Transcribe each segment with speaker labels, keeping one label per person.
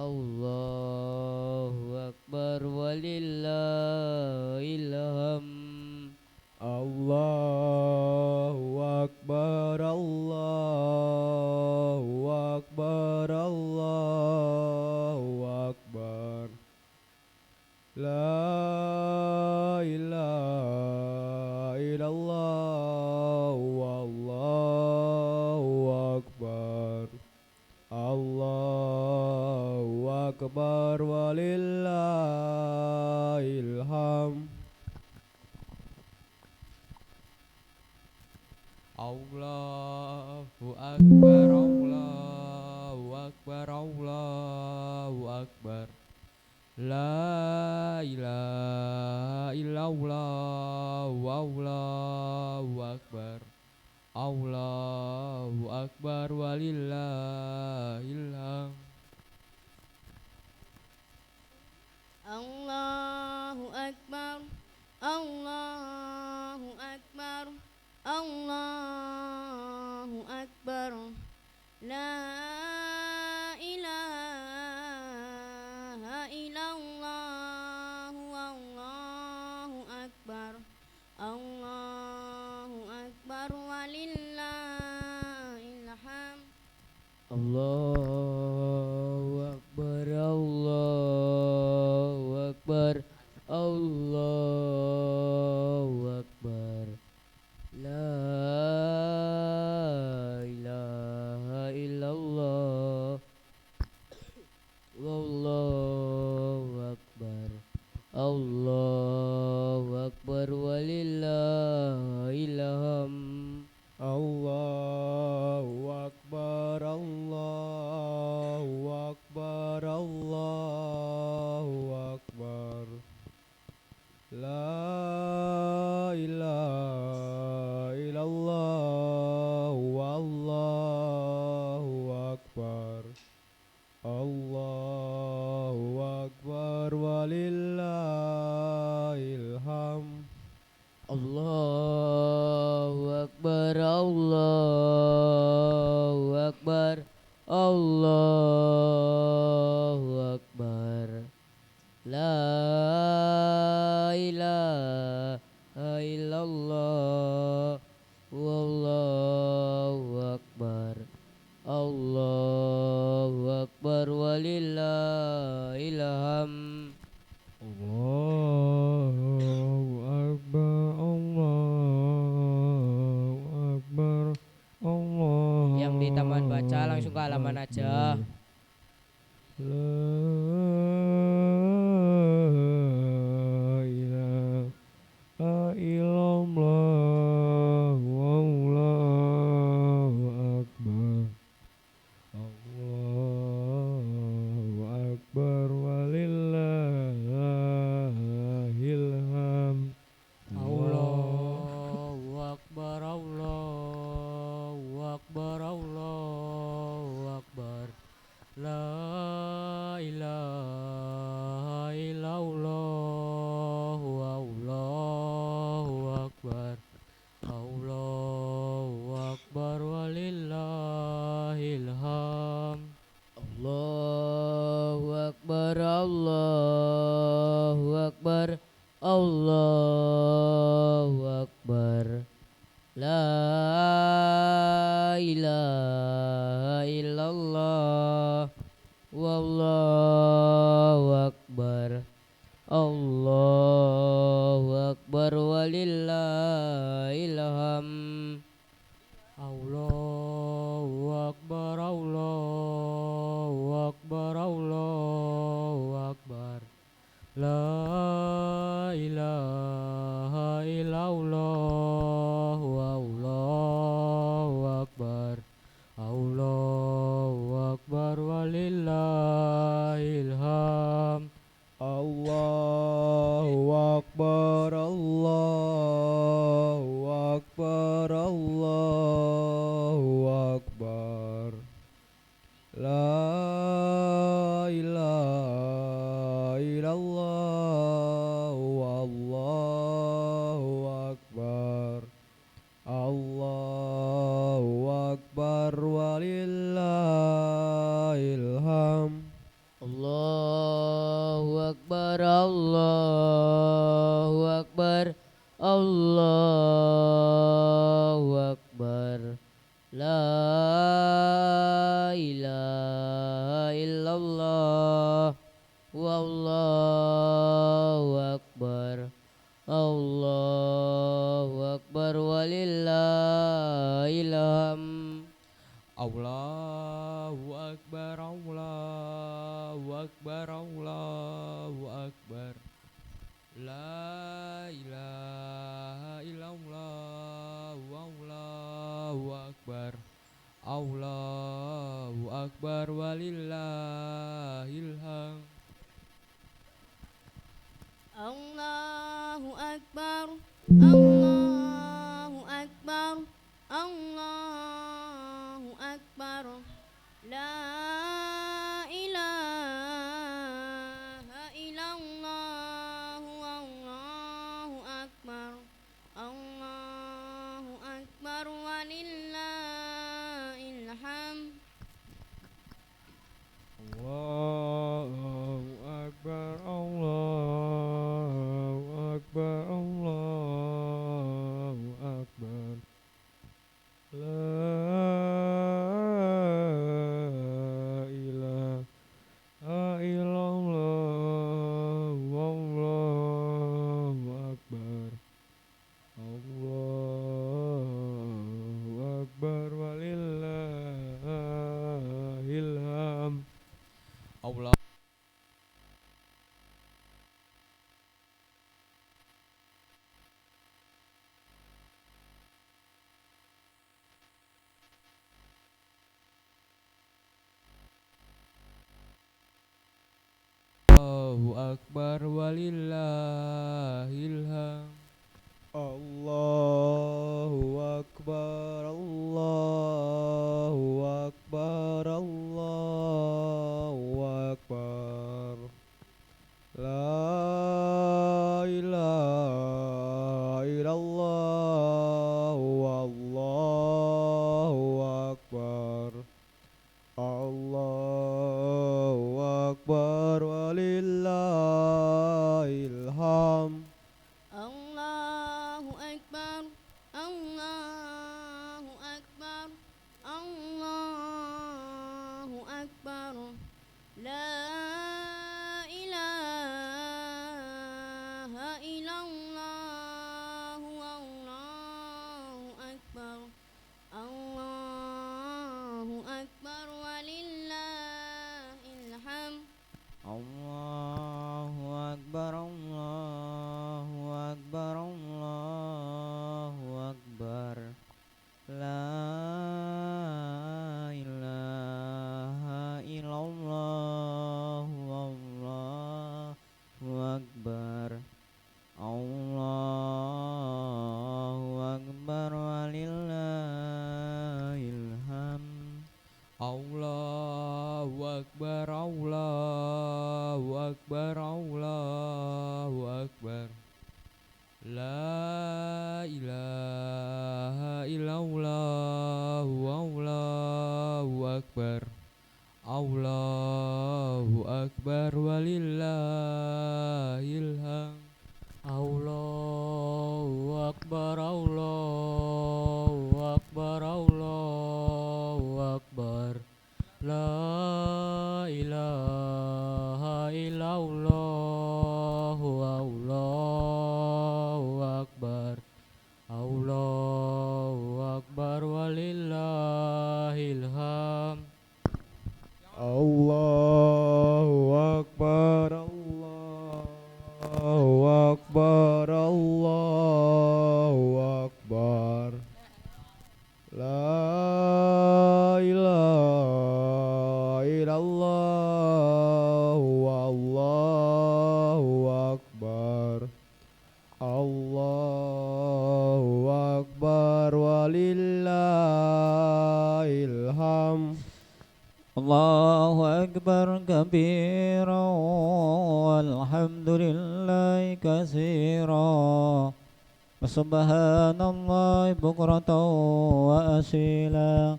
Speaker 1: Allahu Akbar walillahil hamd.
Speaker 2: Allahu Akbar, Allahu Akbar, Allahu Akbar. La ilaha illallah, wallahu akbar. Allahu akbar walillahil hamd.
Speaker 3: Allahu Akbar, Allahu Akbar, Allahu Akbar. La ilaha illallah, Allahu Akbar. Allahu Akbar walillahil hamd.
Speaker 4: Allahu Akbar, Allahu Akbar, Allahu Akbar. La ilaha illallah, Allahu Akbar, Allahu Akbar walillahil hamd.
Speaker 1: Allahu Akbar, Allahu Akbar, Allahu Akbar. La ilaha illallah, wallahu akbar, Allahu Akbar walillahil hamd.
Speaker 2: Allahu akbar, Allahu akbar, Allahu akbar. La ilaha illallah, wallahu akbar. Allahu akbar walillahil hamd.
Speaker 1: Allahu Akbar, Allahu Akbar, Allahu Akbar. La ilaha illallah, wallahu akbar, Allahu Akbar walillahil hamd.
Speaker 2: Allahu akbar, Allahu akbar, Allahu
Speaker 1: Yang di taman baca langsung ke halaman aja.
Speaker 2: La ilaha illallah, wallahu akbar. Allahu akbar walillahil hamd.
Speaker 3: Allahu Akbar, Allahu Akbar, Allahu Akbar. La ilaha illallah, Allahu Akbar. Allahu Akbar walillahil hamd.
Speaker 1: Allahu Akbar, Allahu Akbar, Allahu Akbar. La ilaha illallah, wallahu akbar, Allahu akbar walillahil hamd.
Speaker 3: Allahu Akbar, Allahu Akbar, Allahu Akbar. La ilaha illallah, Allahu Akbar. Allahu Akbar walillahil hamd.
Speaker 2: Allahu akbar, Allahu akbar, Allahu akbar. La ilaha illallah, wallahu akbar. Allahu akbar walillahil hamd.
Speaker 1: Allahu Akbar, Allahu Akbar, Allahu Akbar. La ilaha illallah, wallahu akbar. Allahu akbar walillahil hamd.
Speaker 3: Allahu Akbar, Allahu Akbar, Allahu Akbar. La ilaha illallah, Allahu Akbar. Allahu Akbar walillahil hamd.
Speaker 4: Allahu Akbar, Allahu Akbar, Allahu Akbar. La ilaha illallah, Allahu Akbar. Allahu Akbar walillahil hamd.
Speaker 2: Allahu Akbar, Allahu Akbar, Allahu Akbar. La ilaha illallah, wallahu akbar. Allahu akbar walillahil hamd.
Speaker 3: Allah. Allahu Akbar walillahil hamd.
Speaker 2: Allahu akbar, Allahu akbar, Allahu akbar. La ilaha illallah, wallahu akbar. Allahu akbar walillahil hamd.
Speaker 4: Allahu Akbar, Allahu Akbar, Allahu Akbar. La ilaha illallah, Allahu Akbar. Allahu Akbar walillahil hamd.
Speaker 1: Allahu Akbar, Allahu Akbar, Allahu Akbar. La ilaha illallah, Allahu Akbar. Allahu Akbar walillahil hamd.
Speaker 3: Allahu Akbar, Allahu Akbar, Allahu Akbar. La ilaha illallah, Allahu Akbar. Allahu Akbar walillahil hamd. Allahu Akbar, Allahu Akbar, Allahu Akbar. La ilaha illallah, Allahu Akbar. Allahu Akbar walillahil hamd.
Speaker 2: Allahu akbar, Allahu akbar, Allahu akbar. La ilaha illallah, wallahu akbar. Allahu akbar walillahil hamd.
Speaker 5: Allahu Akbar kabira walhamdulillahi katsira wa subhanallahi bukratan wa asila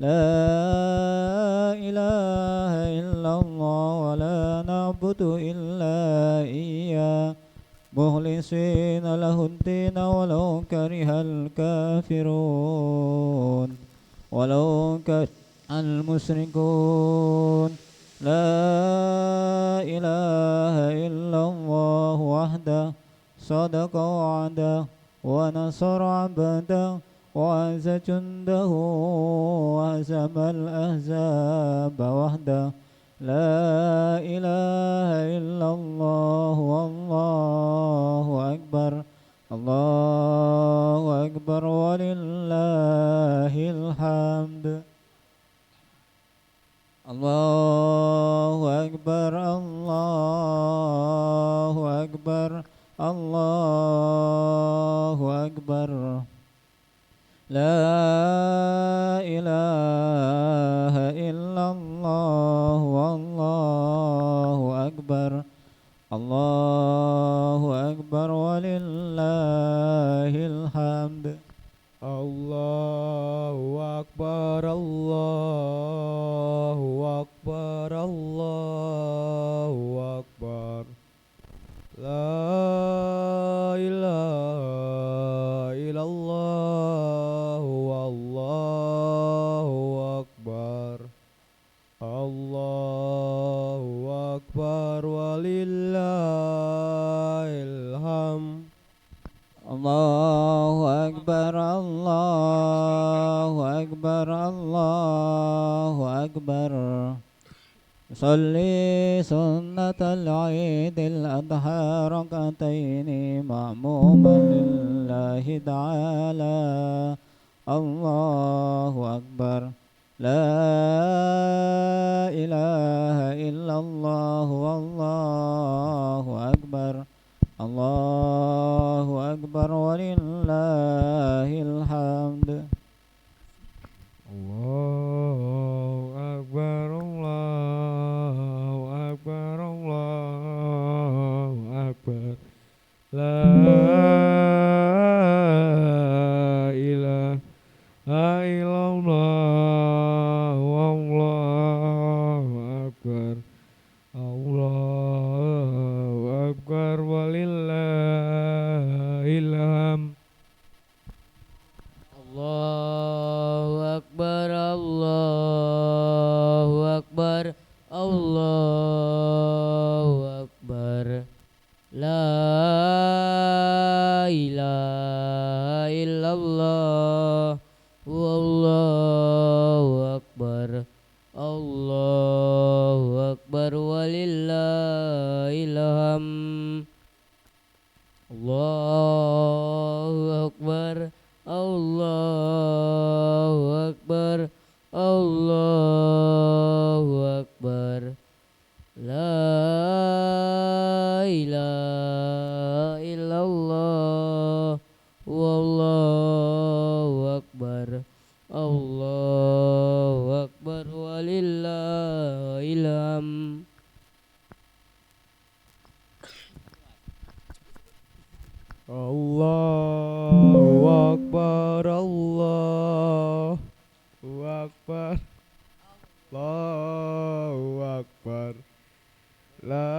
Speaker 5: لا إله إلا الله ولا نعبد إلا إياه مخلصين له الدين ولو كره الكافرون ولو كره المشركون لا إله إلا الله وحده صدق وعده ونصر عبده وعز جنده وهزم الأحزاب وحده لا إله إلا الله والله أكبر الله أكبر ولله الحمد الله أكبر الله أكبر الله أكبر لا إله إلا الله والله أكبر الله أكبر ولله الحمد
Speaker 2: Allahu Akbar, Allahu Akbar, Allahu Akbar. La ilaha illallah, wallahu akbar. Allahu Akbar walillahil hamd.
Speaker 5: الله أكبر الله أكبر الله أكبر صلي سنة العيد الأضحى ركعتين مأموما لله تعالى الله أكبر لا إله إلا الله والله أكبر الله أكبر ولله الحمد
Speaker 2: Allahu Akbar, Allahu Akbar, Allahu Akbar. La ilaha illallah, wallahu akbar. Allahu Akbar walillahil hamd.
Speaker 3: Allahu Akbar, Allahu Akbar, Allahu Akbar. La ilaha illallah, wallahu akbar. Allahu Akbar walillahil hamd. Allahu Akbar, Allahu Akbar, Allahu Akbar. La ilaha illallah, wallahu akbar. Allahu akbar walillahil hamd.
Speaker 2: Allahu Akbar, Allahu Akbar, Allahu Akbar. La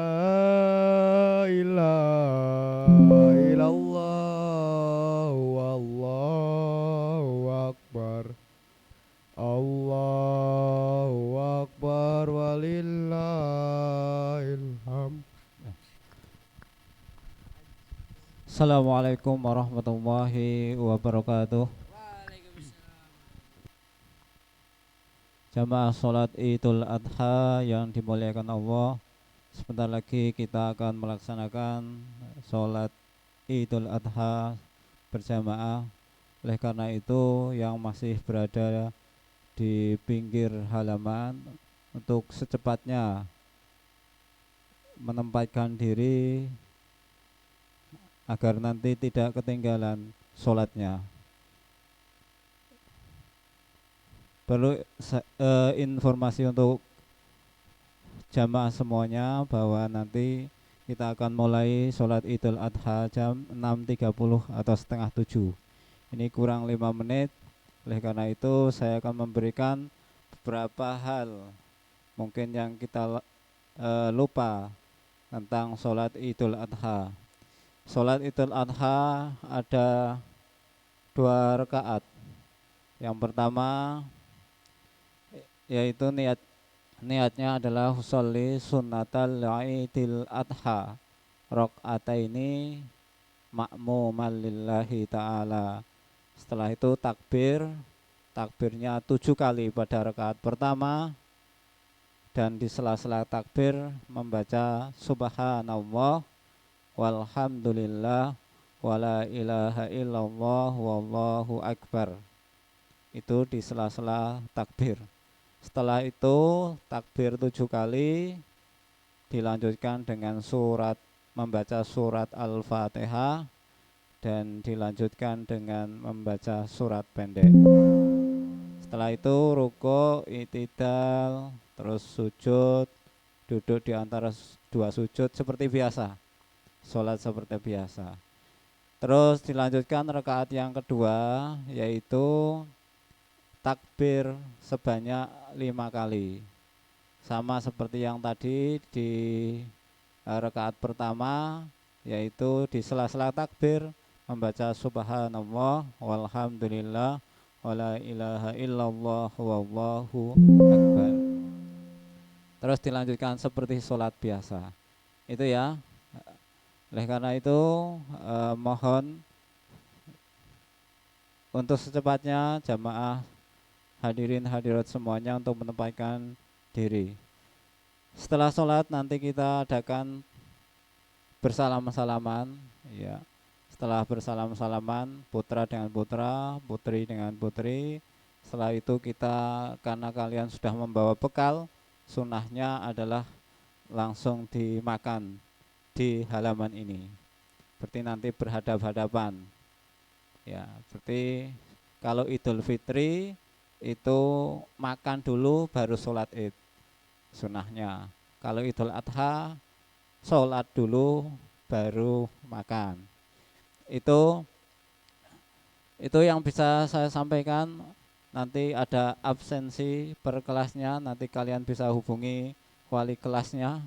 Speaker 2: ilaha illallah, wallahu akbar. Allahu Akbar walillahil hamd.
Speaker 5: Assalamualaikum warahmatullahi wabarakatuh. Jamaah sholat Idul Adha yang dimuliakan Allah, sebentar lagi kita akan melaksanakan sholat Idul Adha berjamaah. Oleh karena itu yang masih berada di pinggir halaman untuk secepatnya menempatkan diri agar nanti tidak ketinggalan sholatnya. Perlu informasi untuk jamaah semuanya bahwa nanti kita akan mulai sholat Idul Adha jam 6.30 atau setengah 7. Ini kurang 5 menit Oleh karena itu saya akan memberikan beberapa hal mungkin yang kita lupa tentang sholat Idul Adha. Sholat Idul Adha ada 2 rakaat. Yang pertama yaitu niatnya adalah sholli sunnatal Idul Adha rakaataini ma'muman lillahi ta'ala. Setelah itu takbirnya 7 kali pada rakaat pertama, dan di sela-sela takbir membaca subhanallah walhamdulillah wala ilaha illallah wallahu akbar. Itu di sela-sela takbir. Setelah itu takbir 7 kali dilanjutkan dengan membaca surat Al-Fatihah dan dilanjutkan dengan membaca surat pendek. Setelah itu ruku, i'tidal, terus sujud, duduk di antara 2 sujud seperti biasa. Sholat seperti biasa. Terus dilanjutkan rakaat yang kedua, yaitu takbir sebanyak 5 kali. Sama seperti yang tadi di rakaat pertama, yaitu di sela-sela takbir membaca subhanallah walhamdulillah wala ilaha illallah wallahu akbar. Terus dilanjutkan seperti sholat biasa. Itu ya. Oleh karena itu mohon untuk secepatnya jamaah hadirin hadirat semuanya untuk menempatkan diri. Setelah sholat nanti kita adakan bersalam-salaman, ya. Setelah bersalam-salaman, putra dengan putra, putri dengan putri. Setelah itu kita, karena kalian sudah membawa bekal, sunnahnya adalah langsung dimakan di halaman ini. Seperti nanti berhadap-hadapan. Ya, seperti kalau Idul Fitri itu makan dulu baru sholat Id, sunnahnya. Kalau Idul Adha sholat dulu baru makan. Itu yang bisa saya sampaikan. Nanti ada absensi per kelasnya, nanti kalian bisa hubungi wali kelasnya,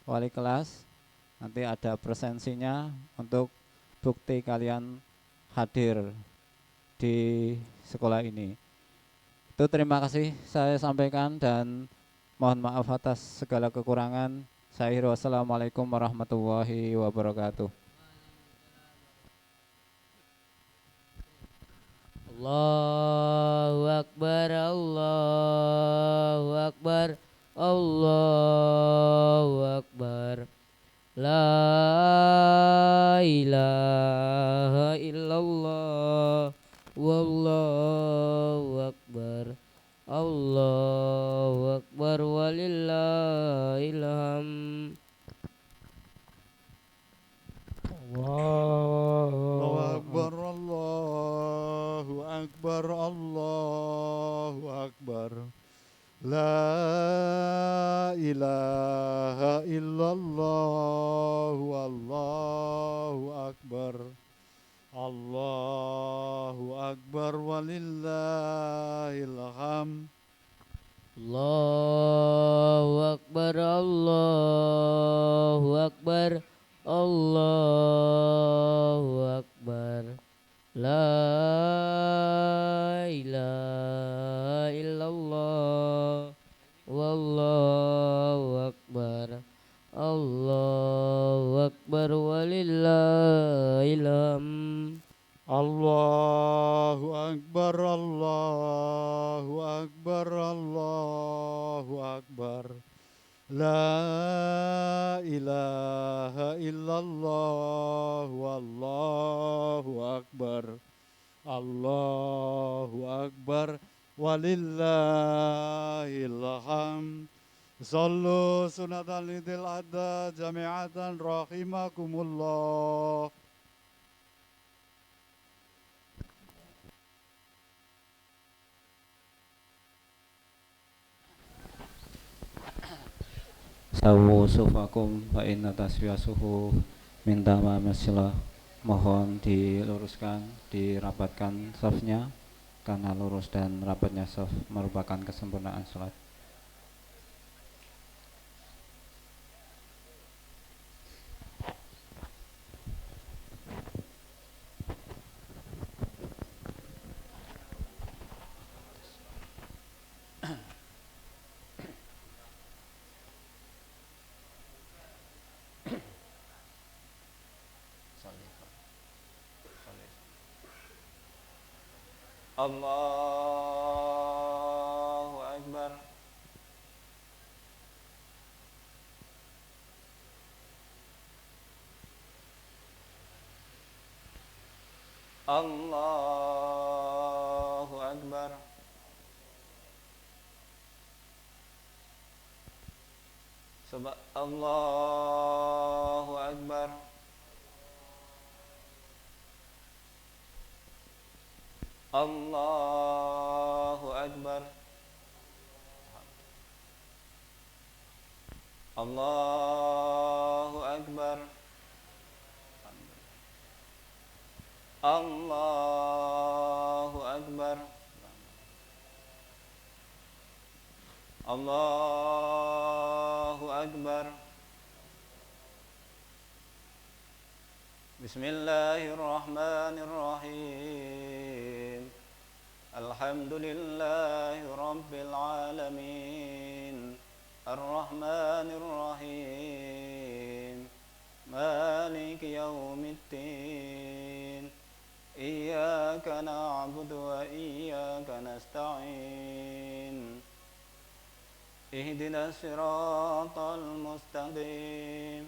Speaker 5: wali kelas. Nanti ada presensinya untuk bukti kalian hadir di sekolah ini. Itu terima kasih saya sampaikan dan mohon maaf atas segala kekurangan. Saya akhiri, wassalamualaikum warahmatullahi wabarakatuh.
Speaker 3: Allahu Akbar, Allahu Akbar, Allahu Akbar. La ilaha illallah, wallahu akbar. Allahu Akbar walillahil hamd.
Speaker 2: Allahu
Speaker 6: Akbar, Allahu Akbar, Allahu Akbar. La ilaha illallah, Allahu Akbar. Allahu Akbar walillahil hamd.
Speaker 3: Allahu Akbar, Allahu Akbar, Allahu Akbar. La ilaha illallah, wallahu akbar. Allahu Akbar walillahil hamd.
Speaker 6: Allahu Akbar, Allahu Akbar, Allahu Akbar. La ilaha illallah, wallahu akbar. Allahu Akbar walillahil hamd. Sallu sunatan idil adha jami'atan rahimakumullah.
Speaker 5: Sawu sufakum fa inna taswiyasuhu min tamamil silah. Mohon diluruskan, dirapatkan safnya karena lurus dan rapatnya shaf merupakan kesempurnaan sholat. Allahu Akbar. Allahu Akbar. Allahu Akbar. Allahu Akbar. Allahu Akbar. Allahu Akbar. Allahu Akbar. Bismillahirrahmanirrahim. Alhamdulillahi Rabbil Alamin. Ar-Rahmanir Rahim. Maliki Yawmiddin. Iyyaka na'budu wa iyyaka nasta'in. Ihdinas siratal mustaqim.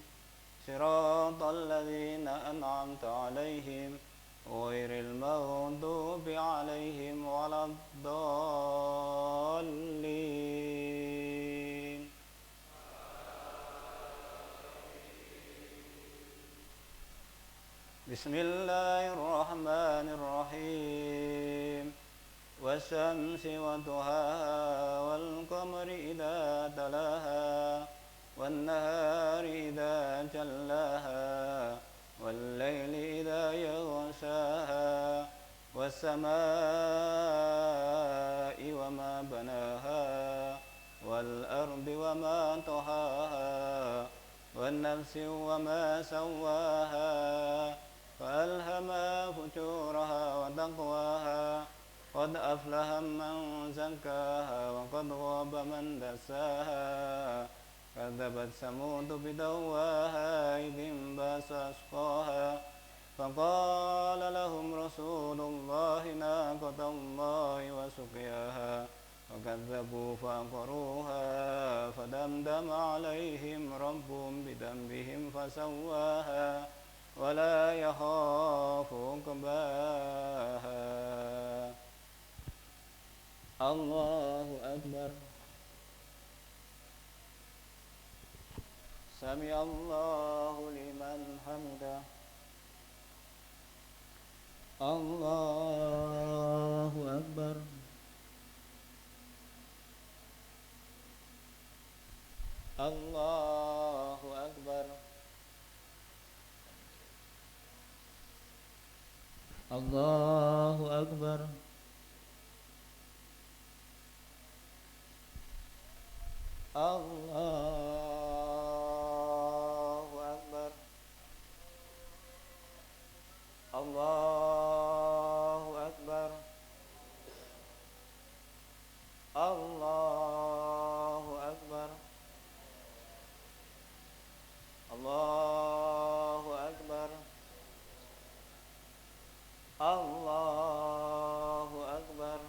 Speaker 5: Siratal ladzina an'amta 'alaihim ghairil maghdubi 'alaihim waladdallin. Bismillahirrahmanirrahim. Wasyamsi wa duhaha wal qamari idza talaha wan nahari idza jallaha wal laili idza yaghshaha was samaa'i wa ma banaha wal ardi wa ma tahaha wan nafsi wa ma sawwaha fa alhamaha fujuraha wa taqwaha qad aflaha man zakkaha wa qad khaba man dassaha. كذبت ثمود بدواها إذ انبعث أشقاها فقال لهم رسول الله ناقة الله وسقياها فكذبوا فعقروها فدمدم عليهم ربهم بذنبهم فسواها ولا يخاف عقباها. الله أكبر. Sami Allahu liman hamidah. Allahu Akbar. Allahu Akbar. Allahu Akbar. Allahu Allahu Akbar. Allahu Akbar. Allahu Akbar. Allahu Akbar.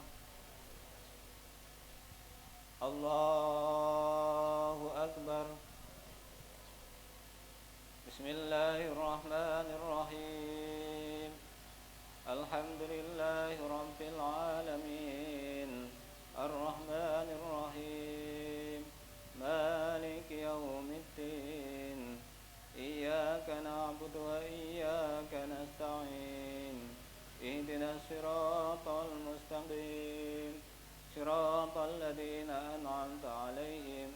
Speaker 5: Allahu Akbar. Bismillahirrahmanirrahim. Alhamdulillahi Rabbil Alamin. Ar-Rahmanir Rahim. Maliki Yawmiddin. Iyyaka na'budu wa iyyaka nasta'in. Ihdinas siratal mustaqim. Siratal ladzina an'amta 'alaihim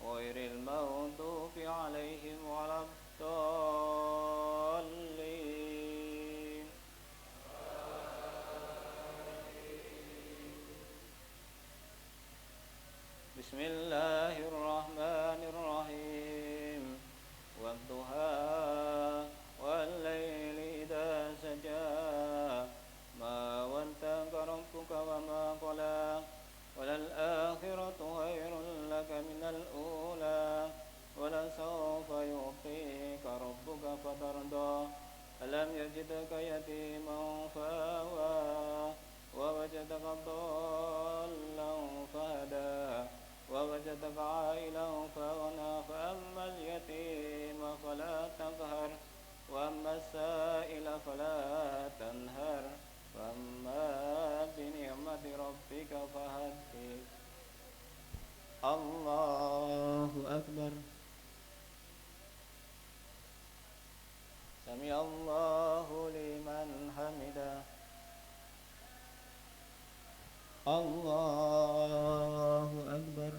Speaker 5: ghairil maghdubi 'alaihim waladdallin. Bismillahirrahmanirrahim. Wadduha wal laili idza saja. Ma wadda'aka rabbuka wa ma qala. Walal akhiratu khairun laka minal ula. Walasawfa yu'tika rabbuka fatarda. Alam yajidka yatiman fa'awa. ووجدك ضالا فهدى ووجدك عائلا فأغنى فأما اليتيم فلا تقهر وأما السائل فلا تنهر وأما بنعمة ربك فحدث الله أكبر سمع الله لمن حمده Allahu Akbar.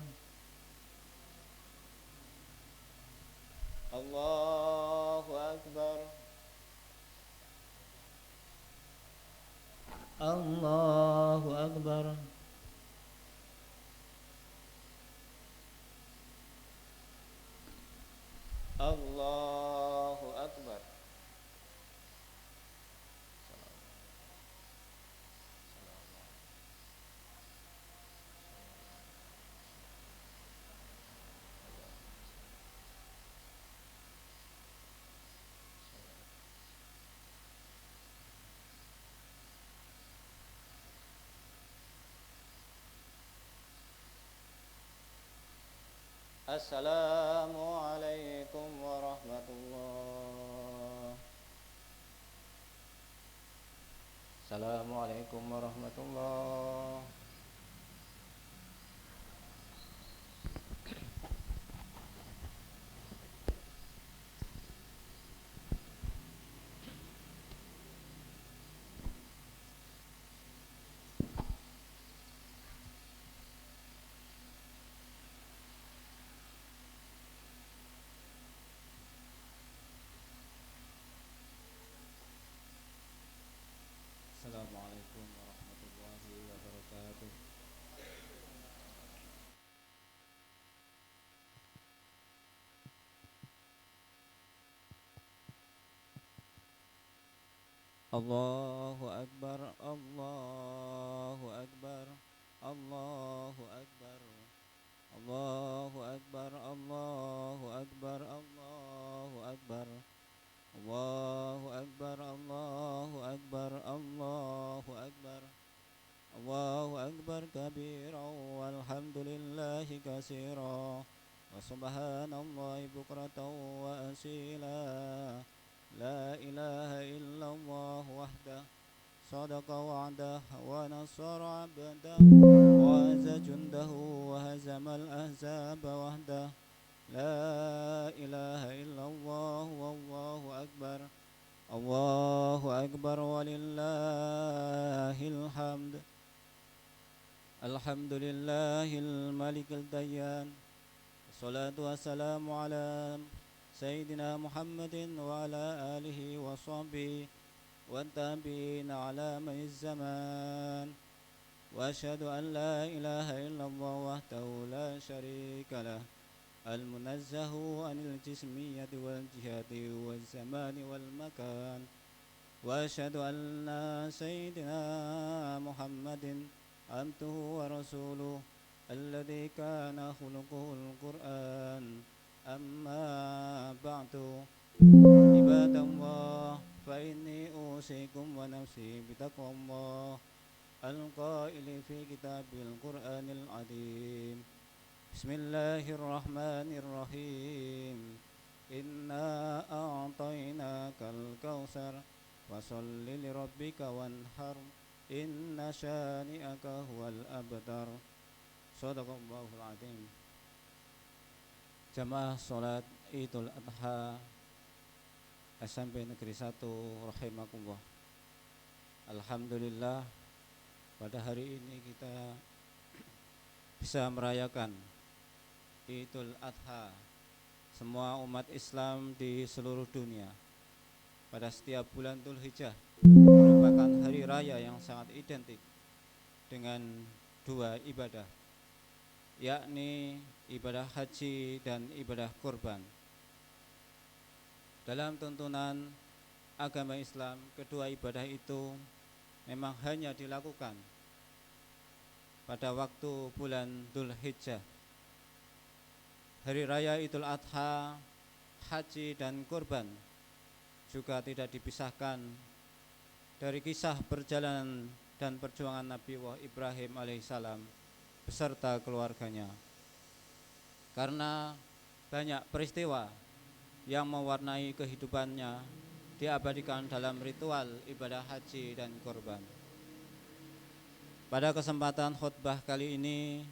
Speaker 5: Allahu Akbar. Allahu Akbar. Allahu Akbar. Assalamualaikum warahmatullah. Assalamualaikum warahmatullah. Assalamualaikum warahmatullahi wabarakatuh. Allahu Akbar, Allahu Akbar, Allahu Akbar, Allahu Akbar, Allahu Akbar, Allahu Akbar, Allahu Akbar, Allahu Akbar, Allahu Akbar, Allahu Akbar kabiran walhamdulillahi katsiran wa subhanallahi bukratan wa asila. La ilaha illallah wahdah sadaqa wa'dah wa nasara 'abdah wa azza jundahu wa hazamal ahzaba wahdah. La ilaha illallah wallahu akbar. Allahu akbar walillahil hamd. Alhamdulillahil malikil dayyan. Wassalatu wassalamu ala Sayyidina Muhammadin wa ala alihi wa sahbihi wa tabi'in ala ma'iz zaman. Wa asyhadu an la ilaha illallah wahdahu la syarika lah. Al-munazzahu anil jismiyati wal jihadi wal zamani wal makan. Wa asyhadu anna sayyidina Muhammadin abduhu wa rasuluh alladhi kana khuluquhul Qur'an. Amma ba'du ibadallah fa inni usikum wa nafsi bitaqwallah al-qaili fi kitabil Qur'anil azim. Bismillahirrahmanirrahim. Inna a'tainakal kautsar fasholli lirabbika wanhar inna syani'aka huwal abtar. Shadaqallahul azim. Jamaah sholat Idul Adha SMP Negeri 1 rahimakumullah. Alhamdulillah pada hari ini kita bisa merayakan Idul Adha semua umat Islam di seluruh dunia pada setiap bulan Dzulhijjah merupakan hari raya yang sangat identik dengan dua ibadah, yakni ibadah haji dan ibadah kurban. Dalam tuntunan agama Islam, kedua ibadah itu memang hanya dilakukan pada waktu bulan Dzulhijjah. Hari raya Idul Adha, haji dan kurban juga tidak dipisahkan dari kisah perjalanan dan perjuangan Nabi Ibrahim alaihissalam beserta keluarganya. Karena banyak peristiwa yang mewarnai kehidupannya diabadikan dalam ritual ibadah haji dan kurban. Pada kesempatan khutbah kali ini,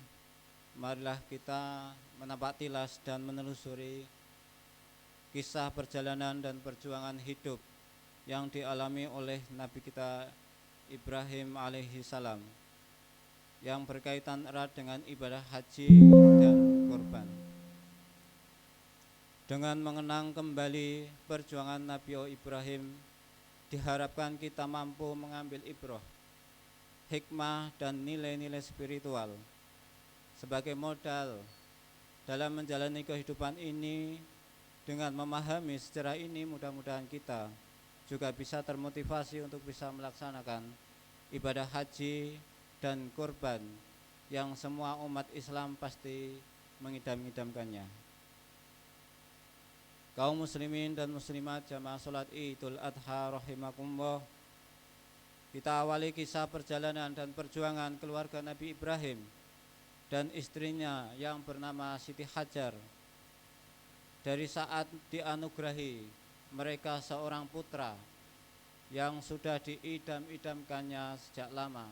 Speaker 5: marilah kita menapak tilas dan menelusuri kisah perjalanan dan perjuangan hidup yang dialami oleh Nabi kita Ibrahim alaihissalam yang berkaitan erat dengan ibadah haji dan kurban. Dengan mengenang kembali perjuangan Nabi Ibrahim, diharapkan kita mampu mengambil ibrah, hikmah dan nilai-nilai spiritual sebagai modal dalam menjalani kehidupan ini. Dengan memahami sejarah ini, mudah-mudahan kita juga bisa termotivasi untuk bisa melaksanakan ibadah haji dan kurban yang semua umat Islam pasti mengidam-idamkannya. Kaum muslimin dan muslimat jamaah salat Idul Adha rahimakumullah, kita awali kisah perjalanan dan perjuangan keluarga Nabi Ibrahim dan istrinya yang bernama Siti Hajar. Dari saat dianugerahi mereka seorang putra yang sudah diidam-idamkannya sejak lama.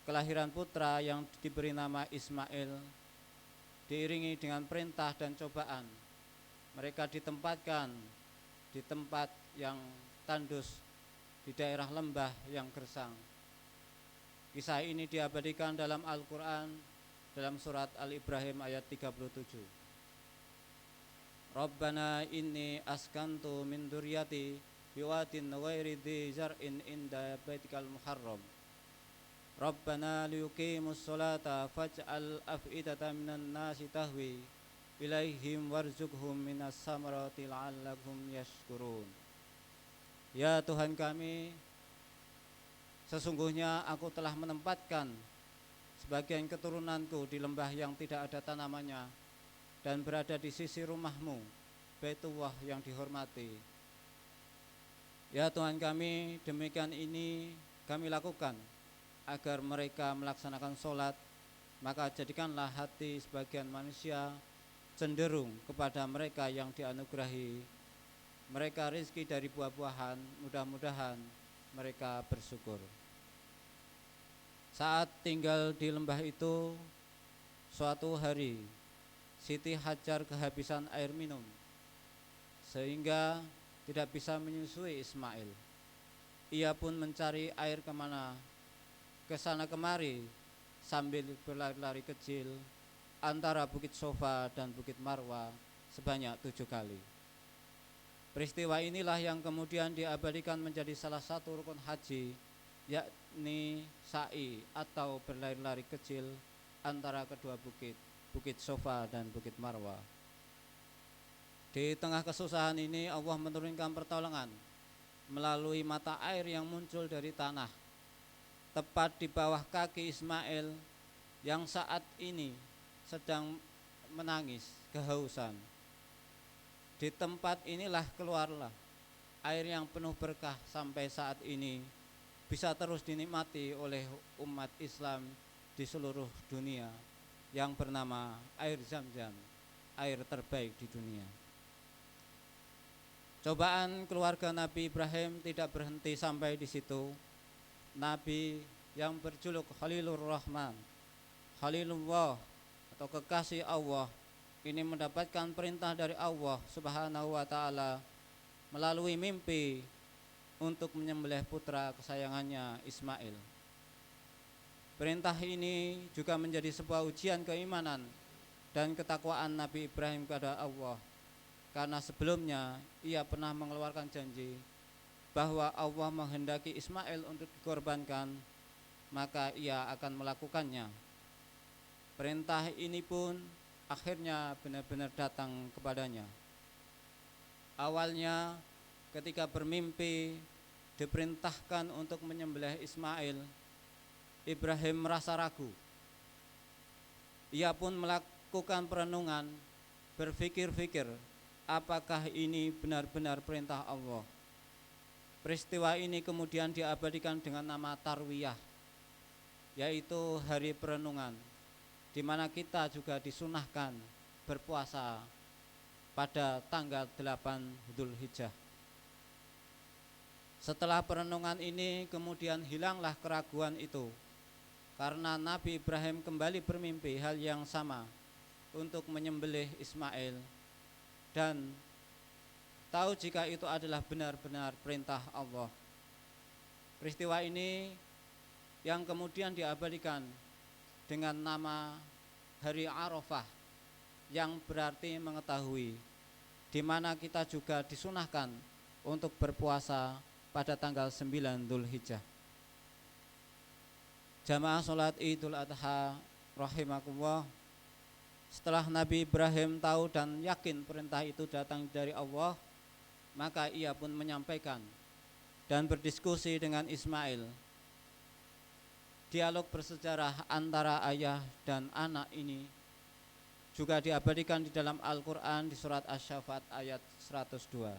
Speaker 5: Kelahiran putra yang diberi nama Ismail diiringi dengan perintah dan cobaan. Mereka ditempatkan di tempat yang tandus di daerah lembah yang gersang. Kisah ini diabadikan dalam Al-Quran dalam surat Al-Ibrahim ayat 37. Rabbana inni askantu min dzurriyyati biwadin ghairi dzi zar'in inda baitikal muharram. Rabbana liyuqimus sholata faj'al af'idatan minan nasi tahwi ilaihim warzuqhum minas samarati la'allahum yashkurun. Ya Tuhan kami, sesungguhnya aku telah menempatkan sebagian keturunanku di lembah yang tidak ada tanamannya dan berada di sisi rumahmu, Baitullah yang dihormati. Ya Tuhan kami, demikian ini kami lakukan agar mereka melaksanakan sholat, maka jadikanlah hati sebagian manusia cenderung kepada mereka yang dianugerahi mereka rezeki dari buah-buahan, mudah-mudahan mereka bersyukur. Saat tinggal di lembah itu, suatu hari Siti Hajar kehabisan air minum sehingga tidak bisa menyusui Ismail. Ia pun mencari air kemana, kesana kemari sambil berlari-lari kecil antara Bukit Sofa dan Bukit Marwa sebanyak 7 kali. Peristiwa inilah yang kemudian diabadikan menjadi salah satu rukun haji, yakni sa'i atau berlari-lari kecil antara kedua bukit, Bukit Sofa dan Bukit Marwa. Di tengah kesusahan ini Allah menurunkan pertolongan melalui mata air yang muncul dari tanah tepat di bawah kaki Ismail yang saat ini sedang menangis kehausan. Di tempat inilah keluarlah air yang penuh berkah sampai saat ini bisa terus dinikmati oleh umat Islam di seluruh dunia, yang bernama air Zam-Zam, air terbaik di dunia. Cobaan keluarga Nabi Ibrahim tidak berhenti sampai di situ. Nabi yang berjuluk Khalilur Rahman, Khalilullah atau kekasih Allah, ini mendapatkan perintah dari Allah Subhanahu wa taala melalui mimpi untuk menyembelih putra kesayangannya Ismail. Perintah ini juga menjadi sebuah ujian keimanan dan ketakwaan Nabi Ibrahim kepada Allah, karena sebelumnya ia pernah mengeluarkan janji bahwa Allah menghendaki Ismail untuk dikorbankan, maka ia akan melakukannya. perintah ini pun akhirnya benar-benar datang kepadanya. Awalnya ketika bermimpi diperintahkan untuk menyembelih Ismail, Ibrahim merasa ragu. Ia pun melakukan perenungan, berpikir-pikir, apakah ini benar-benar perintah Allah. Peristiwa ini kemudian diabadikan dengan nama Tarwiyah, yaitu hari perenungan, di mana kita juga disunahkan berpuasa pada tanggal 8 Dzulhijjah. Setelah perenungan ini kemudian hilanglah keraguan itu, karena Nabi Ibrahim kembali bermimpi hal yang sama untuk menyembelih Ismail dan tahu jika itu adalah benar-benar perintah Allah. Peristiwa ini yang kemudian diabadikan dengan nama Hari Arafah, yang berarti mengetahui, di mana kita juga disunahkan untuk berpuasa pada tanggal 9 Dzulhijjah. Jamaah sholat Idul Adha rahimakumullah, setelah Nabi Ibrahim tahu dan yakin perintah itu datang dari Allah, maka ia pun menyampaikan dan berdiskusi dengan Ismail. Dialog bersejarah antara ayah dan anak ini juga diabadikan di dalam Al-Quran di surat Asy-Syaffat ayat 102.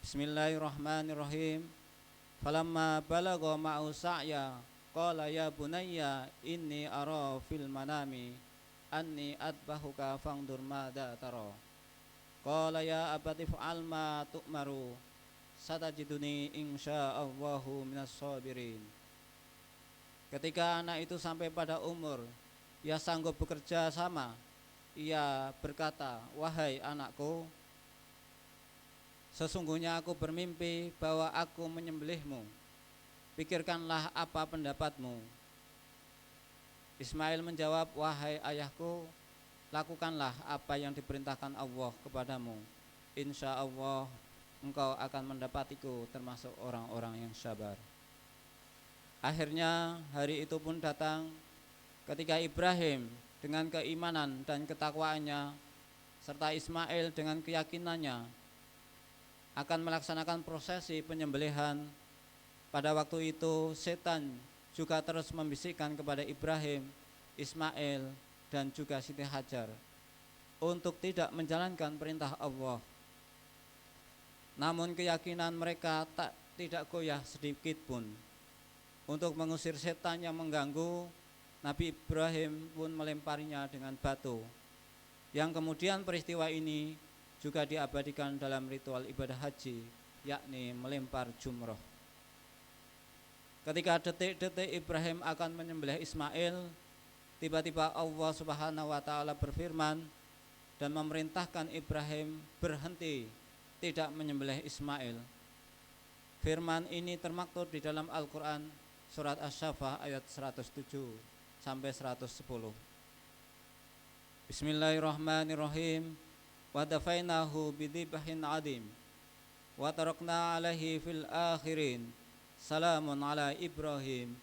Speaker 5: Bismillahirrahmanirrahim. Falamma balagha ma'u sa'ya qala ya bunayya inni ara fil manami anni adbahuka fangdur madza tara. Qala ya abati fa'al ma tu'maru satajiduni insyaallahu minas sabirin. Ketika anak itu sampai pada umur ia sanggup bekerja sama, ia berkata, wahai anakku, sesungguhnya aku bermimpi bahwa aku menyembelihmu. Pikirkanlah apa pendapatmu. Ismail menjawab, wahai ayahku, lakukanlah apa yang diperintahkan Allah kepadamu. Insya Allah engkau akan mendapatiku termasuk orang-orang yang sabar. Akhirnya hari itu pun datang ketika Ibrahim dengan keimanan dan ketakwaannya serta Ismail dengan keyakinannya akan melaksanakan prosesi penyembelihan. Pada waktu itu setan juga terus membisikkan kepada Ibrahim, Ismail dan juga Siti Hajar untuk tidak menjalankan perintah Allah. Namun keyakinan mereka tidak goyah sedikit pun. Untuk mengusir setan yang mengganggu, Nabi Ibrahim pun melemparinya dengan batu. Yang kemudian peristiwa ini juga diabadikan dalam ritual ibadah haji, yakni melempar jumroh. Ketika detik-detik Ibrahim akan menyembelih Ismail, tiba-tiba Allah Subhanahu wa taala berfirman dan memerintahkan Ibrahim berhenti tidak menyembelih Ismail. Firman ini termaktub di dalam Al-Qur'an surat Asy-Syaffat ayat 107 sampai 110. Bismillahirrahmanirrahim. Wa dafainahu bidhibhin adim wa tarakna alaihi fil akhirin salamun ala Ibrahim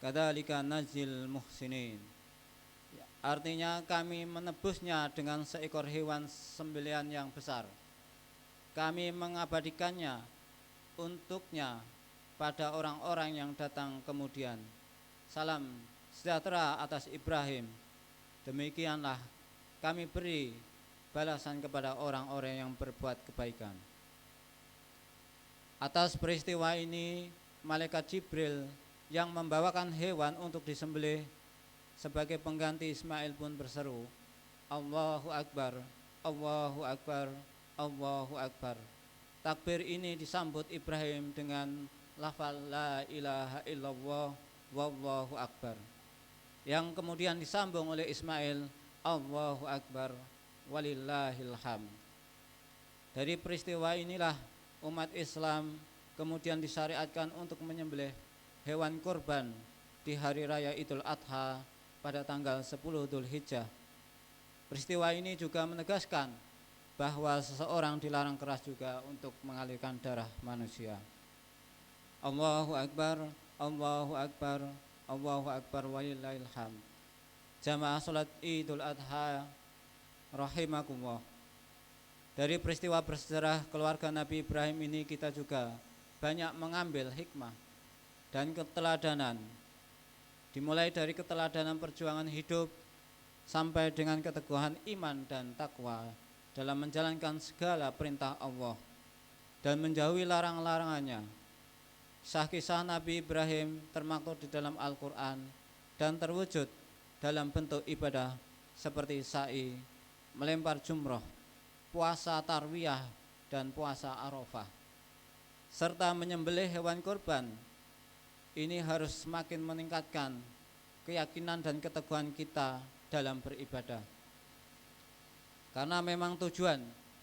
Speaker 5: kadzalika najzil muhsinin. Artinya kami menebusnya dengan seekor hewan sembelihan yang besar. Kami mengabadikannya untuknya pada orang-orang yang datang kemudian. Salam sejahtera atas Ibrahim. Demikianlah kami beri balasan kepada orang-orang yang berbuat kebaikan. Atas peristiwa ini, malaikat Jibril yang membawakan hewan untuk disembelih sebagai pengganti Ismail pun berseru, Allahu Akbar, Allahu Akbar, Allahu Akbar. Takbir ini disambut Ibrahim dengan lafal la ilaha illallah wallahu akbar, yang kemudian disambung oleh Ismail, Allahu Akbar walillahil hamd. Dari peristiwa inilah umat Islam kemudian disyariatkan untuk menyembelih hewan kurban di hari raya Idul Adha pada tanggal 10 Dzulhijjah. Peristiwa ini juga menegaskan bahwa seseorang dilarang keras juga untuk mengalirkan darah manusia. Allahu Akbar, Allahu Akbar, Allahu Akbar walillahil hamd. Jamaah salat Idul Adha rahimakumullah. Dari peristiwa bersejarah keluarga Nabi Ibrahim ini kita juga banyak mengambil hikmah dan keteladanan. Dimulai dari keteladanan perjuangan hidup sampai dengan keteguhan iman dan takwa dalam menjalankan segala perintah Allah dan menjauhi larang-larangannya. Kisah-kisah Nabi Ibrahim termaktub di dalam Al-Quran dan terwujud dalam bentuk ibadah seperti sa'i, melempar jumroh, puasa tarwiyah dan puasa arafah, serta menyembelih hewan kurban. Ini harus semakin meningkatkan keyakinan dan keteguhan kita dalam beribadah. Karena memang tujuan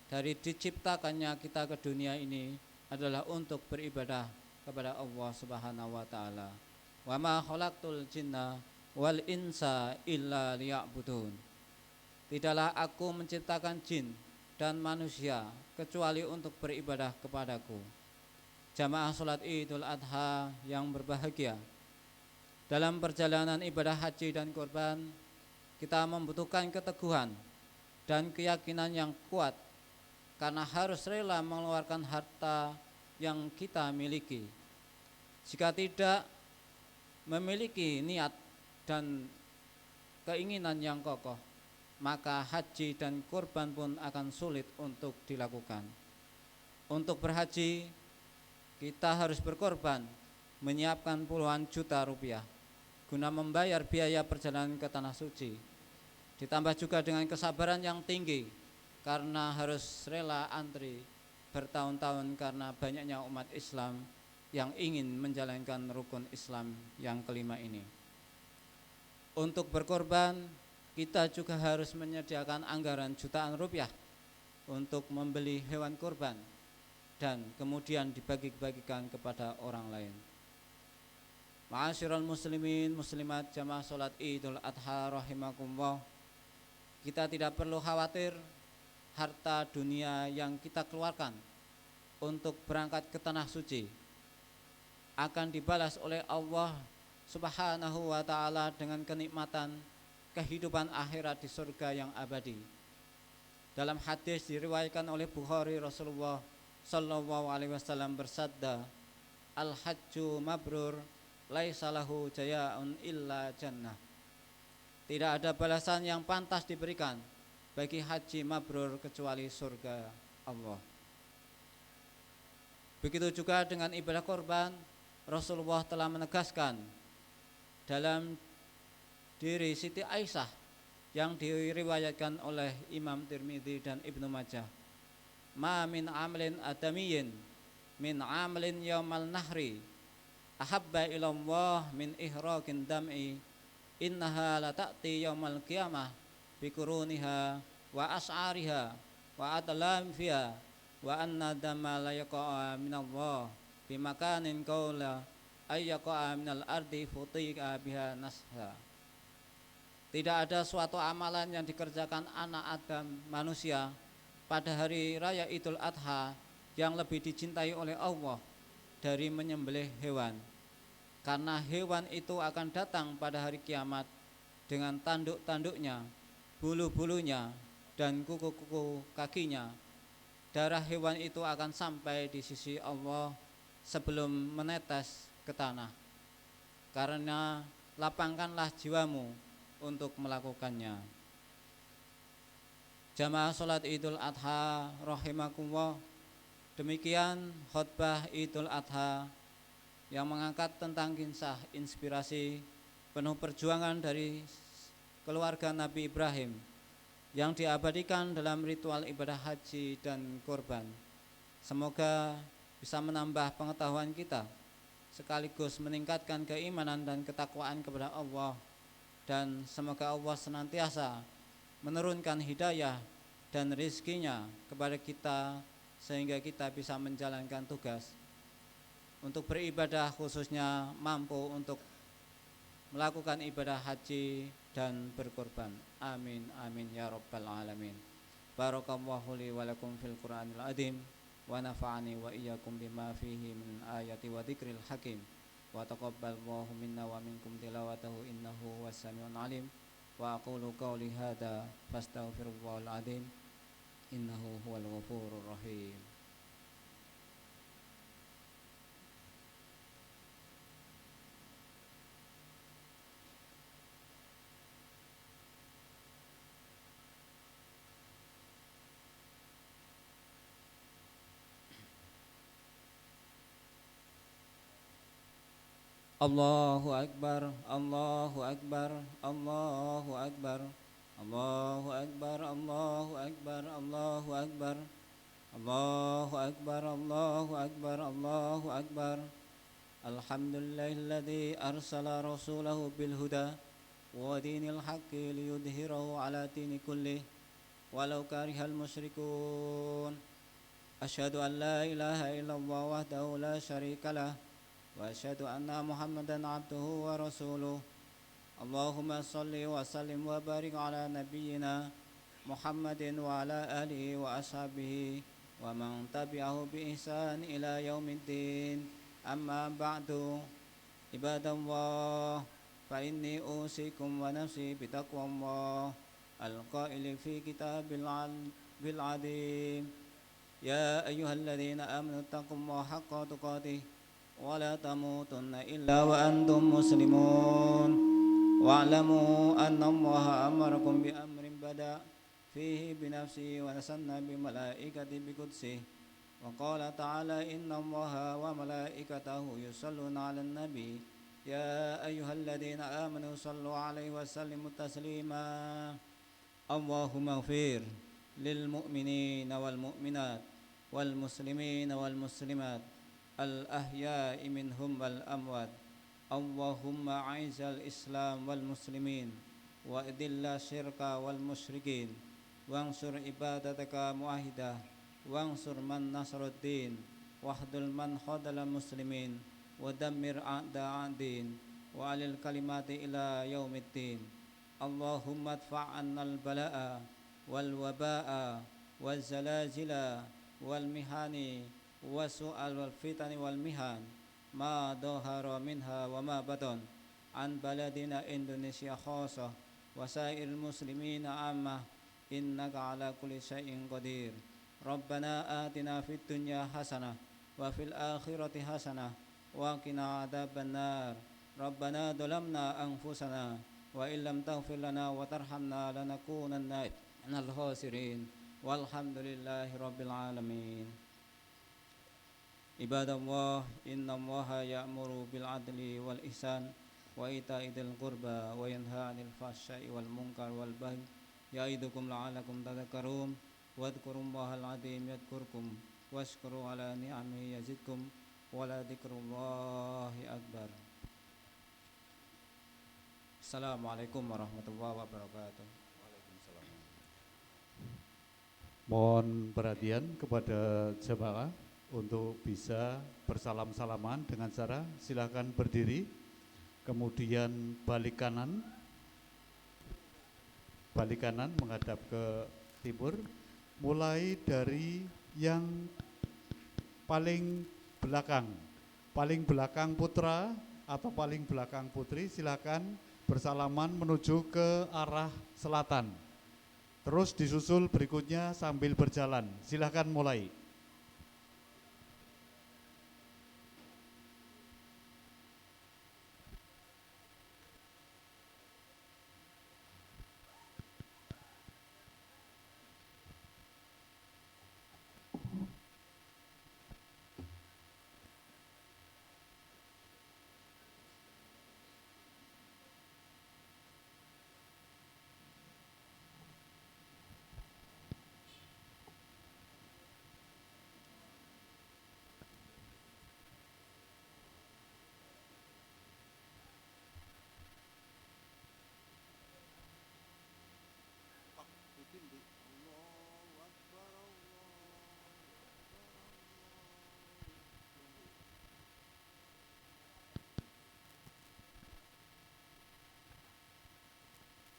Speaker 5: dari diciptakannya kita ke dunia ini adalah untuk beribadah kepada Allah Subhanahu wa taala. Wa ma khalaqtul jinna wal insa illa liya'budun. Tidaklah aku menciptakan jin dan manusia kecuali untuk beribadah kepadaku. Jamaah salat Idul Adha yang berbahagia, dalam perjalanan ibadah haji dan kurban kita membutuhkan keteguhan dan keyakinan yang kuat karena harus rela mengeluarkan harta yang kita miliki. Jika tidak memiliki niat dan keinginan yang kokoh, maka haji dan kurban pun akan sulit untuk dilakukan. Untuk berhaji, kita harus berkorban, menyiapkan puluhan juta rupiah guna membayar biaya perjalanan ke Tanah Suci. Ditambah juga dengan kesabaran yang tinggi karena harus rela antri bertahun-tahun karena banyaknya umat Islam yang ingin menjalankan rukun Islam yang kelima ini. Untuk berkorban, kita juga harus menyediakan anggaran jutaan rupiah untuk membeli hewan kurban dan kemudian dibagi-bagikan kepada orang lain. Ma'asyiral muslimin muslimat jamaah salat Idul Adha rahimakumullah. Kita tidak perlu khawatir harta dunia yang kita keluarkan untuk berangkat ke Tanah Suci akan dibalas oleh Allah Subhanahu wa taala dengan kenikmatan kehidupan akhirat di surga yang abadi. Dalam hadis diriwayatkan oleh Bukhari, Rasulullah sallallahu alaihi wasallam bersabda, "Al-hajju mabrur laisa lahu jayaa'un illa jannah." Tidak ada balasan yang pantas diberikan bagi haji mabrur kecuali surga Allah. Begitu juga dengan ibadah korban, Rasulullah telah menegaskan dalam diri Siti Aisyah yang diriwayatkan oleh Imam Tirmidzi dan Ibnu Majah, "Ma min amalin adamiyyin min amalin yaumal nahri ahabba ilallah min ihraqin dam'i innaha la ta'ti yaumal qiyamah biquruniha wa as'ariha wa atlam fiha wa anna damma la yaqa'a minallah bimakanin qawla ay yaqa'a minal ardi futiqa biha nasha." Tidak ada suatu amalan yang dikerjakan anak Adam manusia pada hari raya Idul Adha yang lebih dicintai oleh Allah dari menyembelih hewan. Karena hewan itu akan datang pada hari kiamat dengan tanduk-tanduknya, bulu-bulunya, dan kuku-kuku kakinya. Darah hewan itu akan sampai di sisi Allah sebelum menetes ke tanah. Karena lapangkanlah jiwamu untuk melakukannya. Jamaah salat Idul Adha rahimakumullah. Demikian khutbah Idul Adha yang mengangkat tentang kisah inspirasi penuh perjuangan dari keluarga Nabi Ibrahim yang diabadikan dalam ritual ibadah haji dan kurban. Semoga bisa menambah pengetahuan kita sekaligus meningkatkan keimanan dan ketakwaan kepada Allah, dan semoga Allah senantiasa menurunkan hidayah dan rizkinya kepada kita sehingga kita bisa menjalankan tugas untuk beribadah, khususnya mampu untuk melakukan ibadah haji dan berkorban. Amin amin ya rabbal alamin. Barakallahu li wa lakum fil Qur'anil azim wa nafa'ani wa iyyakum bima fihi min ayati wa dzikril hakim wa taqabbalallahu minna wa minkum tilawatahu innahu was samiul alim. wa aqulu qawli hadza fastaghfirullahal adzim innahu huwal ghafurur rahim. Allahu akbar, Allahu akbar, Allahu akbar, Allahu akbar, Allahu akbar, Allahu akbar, Allahu akbar, Allahu akbar, Allahu akbar. Alhamdulillahilladzi arsala rasulahu bil huda wa dinil haqqi liyudhhirahu ala dini kullih walau karihal musyrikun. Asyhadu an la ilaha illallah wahdahu la syarikalah wa asyhadu anna Muhammadan abduhu wa rasuluh. Allahumma salli wa sallim wa barik ala nabiyyina Muhammadin wa ala alihi wa ashabihi wa man tabi'ahu bi ihsan ila yaumiddin. Amma ba'du, ibadallah, fa inni usikum wa nafsi bitaqwallah al-qaili fi kitabil adim. Ya ayyuhalladzina amanu taqullaha haqqa tuqatih wa la tamutunna illa wa antum muslimun wa'lamu anna Allaha amarakum bi amrin bada fihi bi nafsihi wa nasanna bi malaikati bi qudsihi wa qala ta'ala inna Allaha wa malaikatahu yusalluna 'alan nabi ya ayyuhalladzina amanu sallu 'alaihi wa sallimu taslima. Allahumma ighfir lil mu'minina wal mu'minat wal muslimina wal muslimat al-ahya'i minhum wal amwat. Allahumma a'izal islam wal muslimin wa adilla syirka wal musyrikin wansur ibadataka muahidah wansur man nasruddin wahdul man khadala muslimin wa dammir a'da'adin wa alil kalimati ila yaumiddin. Allahumma adfa'annal bala'a wal waba'a wal zalazila wal mihani wa su'al wal fitani wal mihan ma dhahara minha wa ma batan an baladina Indonesia khasah wa sairil muslimina ammah innaka ala kulli syai'in qadir. Rabbana atina fid dunya hasanah wa fil akhirati hasanah wa qina adzabannar. Rabbana dhalamna anfusana wa illam taghfir lana wa tarhamna lanakunanna minal khasirin. Walhamdulillahi rabbil alamin. Ibadallah, innallaha ya'muru bil adli wal ihsan wa ita'i dzil qurba wa yanha 'anil fahsya'i wal munkar wal baghi ya'idukum la'allakum tadhakkarun. Wadhkurullahal 'azim yadhkurkum washkuru 'ala ni'amihi yazidkum wa la dzikrullahi akbar. Assalamualaikum warahmatullahi wabarakatuh.
Speaker 6: Mohon perhatian kepada jemaah untuk bisa bersalam-salaman dengan cara silakan berdiri, kemudian balik kanan menghadap ke timur, mulai dari yang paling belakang putra atau paling belakang putri, silakan bersalaman menuju ke arah selatan. Terus disusul berikutnya sambil berjalan. Silakan mulai.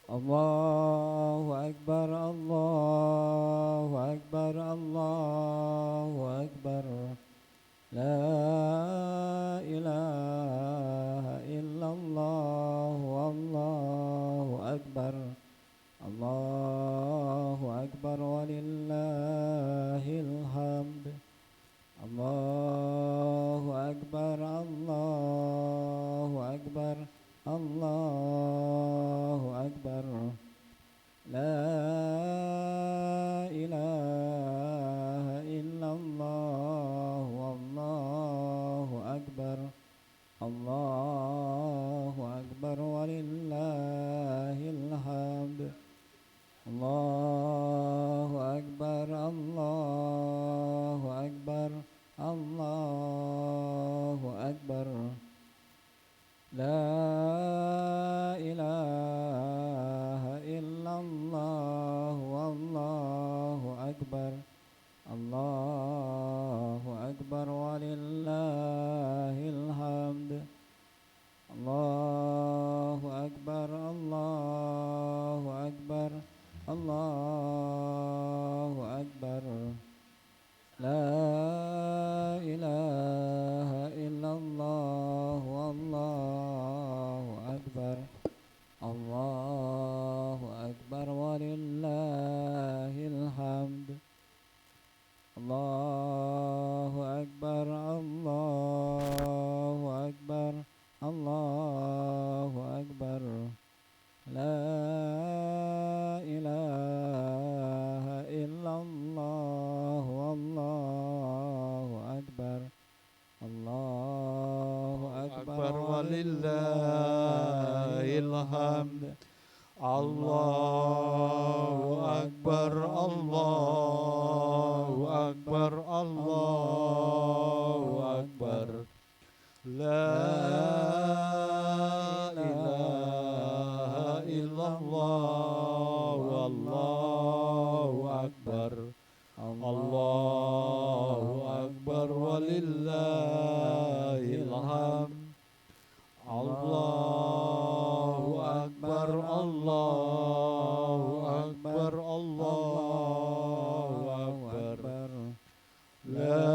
Speaker 1: Allahu akbar, Allahu akbar, Allahu akbar. La ilaha illallah, wallahu akbar. الحمد الله أكبر الله أكبر الله أكبر لا إله إلا الله والله أكبر الله أكبر ولله الحمد الله أكبر الله أكبر الله أكبر لا إله إلا الله والله أكبر الله أكبر ولله الحمد الله أكبر الله أكبر الله أكبر لا إله إلا الله والله أكبر الله أكبر ولله الحمد الله أكبر الله أكبر الله أكبر لا إله إلا الله والله أكبر الله أكبر
Speaker 6: ولله الحمد الله أكبر الله أكبر الله أكبر لا إله إلا الله والله أكبر الله أكبر ولله الحمد الله أكبر الله أكبر الله أكبر لا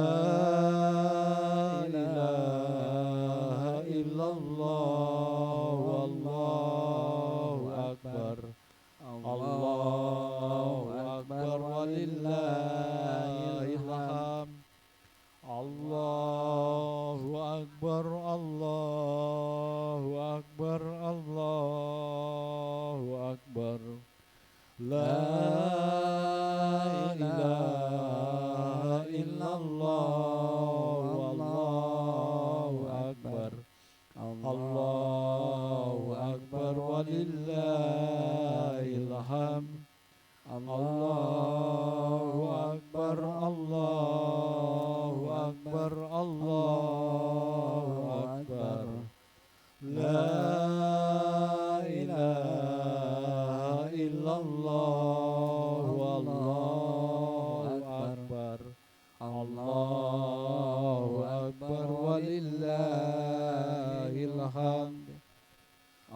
Speaker 6: إله إلا الله والله أكبر الله أكبر ولله الحمد الله أكبر الله أكبر الله أكبر لا إله إلا الله والله أكبر الله أكبر ولله الحمد الله أكبر الله أكبر الله أكبر لا إله إلا الله والله أكبر الله أكبر ولله الحمد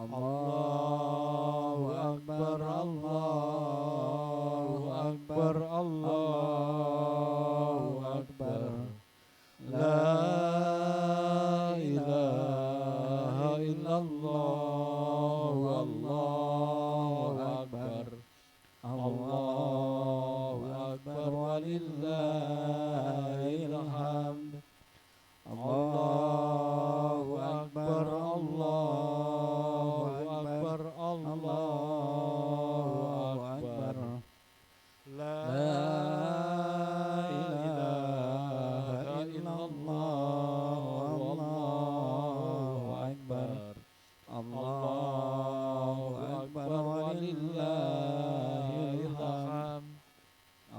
Speaker 6: الله أكبر الله أكبر الله أكبر لا إله إلا الله والله أكبر الله أكبر ولله الحمد الله أكبر الله أكبر الله أكبر لا إله إلا الله والله أكبر الله أكبر ولله الحمد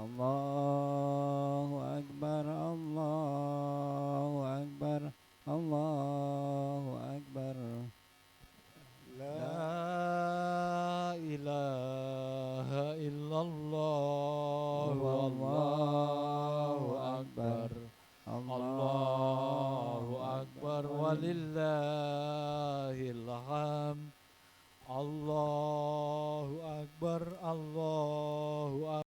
Speaker 1: الله أكبر الله أكبر الله أكبر
Speaker 6: لا إله إلا الله والله أكبر الله أكبر ولله